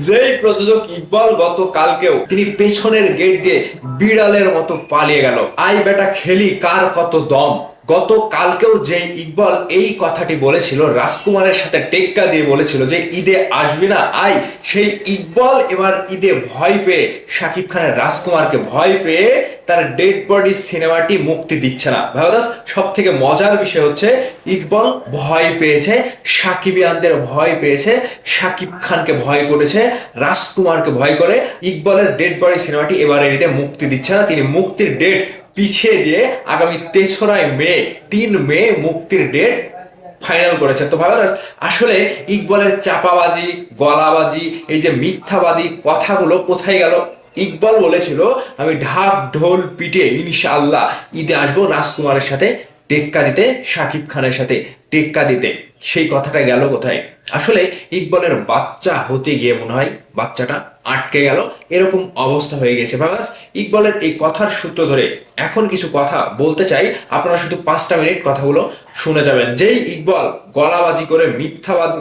যেই প্রযোজক ইকবাল গতকালকেও তিনি পেছনের গেট দিয়ে বিড়ালের মতো পালিয়ে গেল। আই বেটা খেলি কার কত দম। গতকালকেও যে ইকবাল এই কথাটি বলেছিল, রাজকুমারের সাথে টেক্কা দিয়ে বলেছিল যে ঈদে আসবি না আই, সেই ইকবাল এবার ঈদে ভয় পেয়ে শাকিব খানের রাজকুমারকে ভয় পেয়ে তার ডেড বডি সিনেমাটি মুক্তি দিচ্ছে না। ভাইবাস, সব থেকে মজার বিষয় হচ্ছে ইকবাল ভয় পেয়েছে, সাকিবিয়ানদের ভয় পেয়েছে, শাকিব খানকে ভয় করেছে, রাজকুমারকে ভয় করে ইকবালের ডেড বডি সিনেমাটি এবারের ঈদে মুক্তি দিচ্ছে না। তিনি মুক্তির ডেট পিছিয়ে দিয়ে আগামী 3রা মে 3 মে মুক্তির ডেট ফাইনাল করেছে। তো ভালো, আসলে ইকবালের চাপাবাজি, গলাবাজি, এই যে মিথ্যাবাদী কথাগুলো কোথায় গেল? ইকবাল বলেছিল আমি ঢাক ঢোল পিটে ইনশাআল্লাহ ঈদে আসবো রাজকুমারের সাথে টেক্কা দিতে, শাকিব খানের সাথে টেক্কা দিতে। সেই কথাটা গেল কোথায়? আসলে ইকবালের বাচ্চা হতে গিয়ে মনে হয় বাচ্চাটা আটকে গেল, এরকম অবস্থা হয়ে গেছে। ভাবাস, ইকবালের এই কথার সূত্র ধরে এখন কিছু কথা বলতে চাই, আপনারা শুধু 5টা মিনিট কথাগুলো শুনে যাবেন। যেই ইকবাল গলাবাজি করে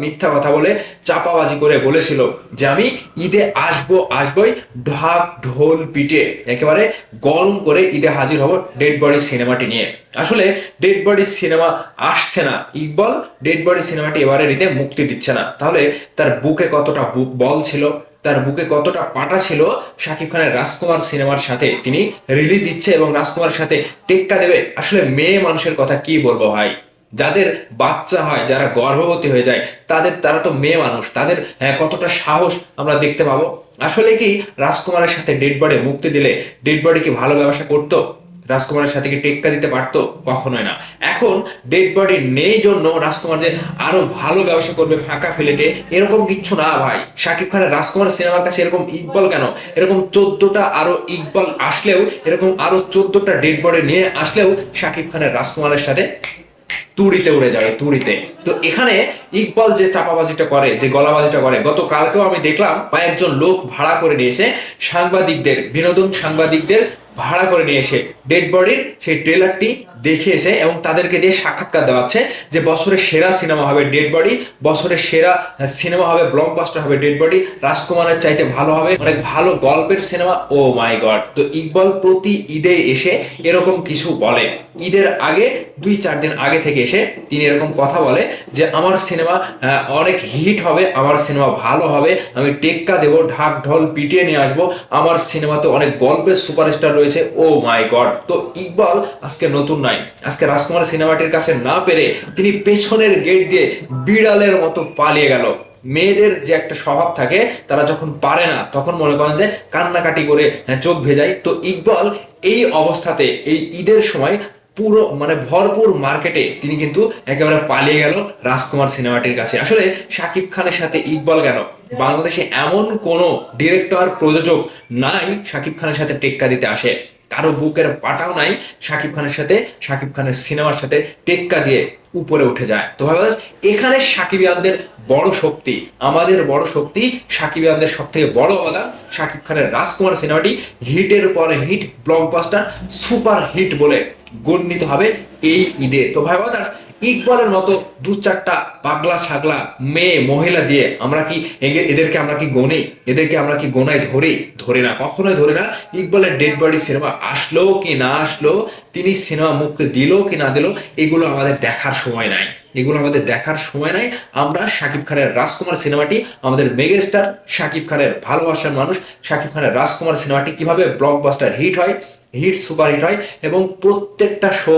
মিথ্যা কথা বলে চাপাবাজি করে বলেছিল যে আমি ঈদে আসবই ঢাক ঢোল পিটে একেবারে গরম করে ঈদে হাজির হব ডেড বডি সিনেমাটি নিয়ে। আসলে ডেড বডি সিনেমা আসছে না, ইকবাল ডেড বডি সিনেমাটি এবারে ঈদে মুক্তি দিচ্ছে না। তাহলে তার বুকে কতটা বল ছিল, তার বুকে কতটা পাটা ছিল শাকিব খানের রাজকুমার সিনেমার সাথে তিনি রিলিজ দিচ্ছে এবং রাজকুমারের সাথে টেক্কা দেবে। আসলে মেয়ে মানুষের কথা কি বলবো ভাই, যাদের বাচ্চা হয়, যারা গর্ভবতী হয়ে যায়, তারা তো মেয়ে মানুষ, তাদের কতটা সাহস আমরা দেখতে পাবো। আসলে কি রাজকুমারের সাথে ডেড বডি মুক্তি দিলে ডেড বডি কি ভালো ব্যবসা করতো? রাজকুমারের সাথে কি টেক্কা দিতে পারতো? কখনোই না। এখন ডেড বডি নেই জন্য রাজকুমার যে আরো ভালো ব্যবসা করবে ফাঁকা ফ্লেটে, এরকম কিচ্ছু না ভাই। শাকিব খানের রাজকুমার সিনেমার কাছে এরকম ইকবাল কেন? এরকম 14টা আরো ইকবাল আসলেও, এরকম আরো 14টা ডেড বডি নিয়ে আসলেও শাকিব খানের রাজকুমারের সাথে তুড়িতে উড়ে যাবে, তুড়িতে। তো এখানে ইকবাল যে চাপাবাজিটা করে, যে গলাবাজিটা করে, গতকালকেও আমি দেখলাম কয়েকজন লোক ভাড়া করে নিয়ে এসে সাংবাদিকদের, বিনোদন সাংবাদিকদের ভাড়া করে নিয়ে এসে ডেড বডির সেই ট্রেলারটি দেখিয়েছে এবং তাদেরকে দিয়ে সাক্ষাৎকার দেওয়াচ্ছে যে বছরের সেরা সিনেমা হবে ডেড বডি, বছরের সেরা সিনেমা হবে, ব্লকবাস্টার হবে ডেড বডি, রাজকুমারের চাইতে ভালো হবে, অনেক ভালো গল্পের সিনেমা। ও মাই গড! তো ইকবাল প্রতি ঈদে এসে এরকম কিছু বলে, ঈদের আগে 2-4 দিন আগে থেকে এসে তিনি এরকম কথা বলে যে আমার সিনেমা অনেক হিট হবে, আমার সিনেমা ভালো হবে, আমি টেক্কা দেবো, ঢাক ঢোল পিটিয়ে নিয়ে আসবো, আমার সিনেমাতে অনেক গল্পের সুপারস্টার রয়েছে। ও মাই গড! তো ইকবাল আজকে নতুন নাই, আজকে রাজকুমার সিনেমাটির কাছে না পেরে তিনি পেছনের গেট দিয়ে বিড়ালের মতো পালিয়ে গেল। মেয়েদের যে একটা স্বভাব থাকে, তারা যখন পারে না তখন মনে করেন যে কান্নাকাটি করে চোখ ভেজায়। তো ইকবাল এই অবস্থাতে এই ঈদের সময় পুরো ভরপুর মার্কেটে তিনি কিন্তু একেবারে পালিয়ে গেল রাজকুমার সিনেমাটির কাছে। আসলে শাকিব খানের সাথে ইকবাল কেন? বাংলাদেশে এমন কোনো ডিরেক্টর প্রযোজক নাই শাকিব খানের সাথে টেক্কা দিতে আসে, কারো বুকের পাটাও নাই শাকিব খানের সাথে, শাকিব খানের সিনেমার সাথে টেক্কা দিয়ে উপরে উঠে যায়। তো ভাবাস, এখানে সাকিবিয়ানদের বড় শক্তি, আমাদের বড় শক্তি, সাকিবিয়ানদের সব থেকে বড় অবদান। শাকিব খানের রাজকুমার সিনেমাটি হিটের পরে হিট, ব্লকবাস্টার, সুপার হিট বলে গণ্যিত হবে এই ঈদে। তো ভাই ব্রাদার্স, ইকবালের মতো 2-4টা পাগলা ছাগলা মেয়ে মহিলা দিয়ে আমরা কি এদেরকে আমরা কি গণি? এদেরকে আমরা কি গোনায় ধরি না, কখনোই ধরি না। ইকবালের ডেড বডি সিনেমা আসলো কি না আসলো, তিনি সিনেমা মুক্তি দিল কি না দিল, এগুলো আমাদের দেখার সময় নাই, এগুলো আমাদের দেখার সময় নাই। আমরা শাকিব খানের রাজকুমার সিনেমাটি, আমাদের মেগাস্টার শাকিব খানের ভালোবাসার মানুষ শাকিব খানের রাজকুমার সিনেমাটি কিভাবে ব্লকবাস্টার হিট হয়, হিট সুপার হিট হয় এবং প্রত্যেকটা শো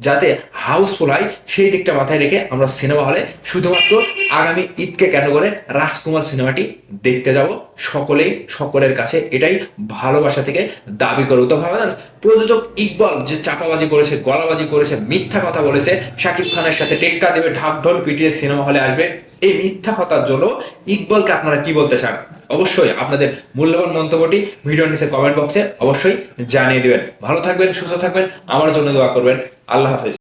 যাতে হাউসফুল হয়, সেই দিকটা মাথায় রেখে আমরা সিনেমা হলে শুধুমাত্র আগামী ঈদকে কেন করে রাজকুমার সিনেমাটি দেখতে যাব। সকলেই সকলের কাছে এটাই ভালোবাসা থেকে দাবি করবো। তো ভাবা, প্রযোজক ইকবাল যে চাপাবাজি করেছে, গলাবাজি করেছে, মিথ্যা কথা বলেছে, শাকিব খানের সাথে টেক্কা দেবে, ঢাক ঢোল পিটিয়ে সিনেমা হলে আসবে, এই মিথ্যা কথার জন্য ইকবালকে আপনারা কি বলতে চান? অবশ্যই আপনাদের মূল্যবান মন্তব্যটি ভিডিওর নিচে কমেন্ট বক্সে অবশ্যই জানিয়ে দিবেন। ভালো থাকবেন, সুস্থ থাকবেন, আমার জন্য দোয়া করবেন। আল্লাহ হাফেজ।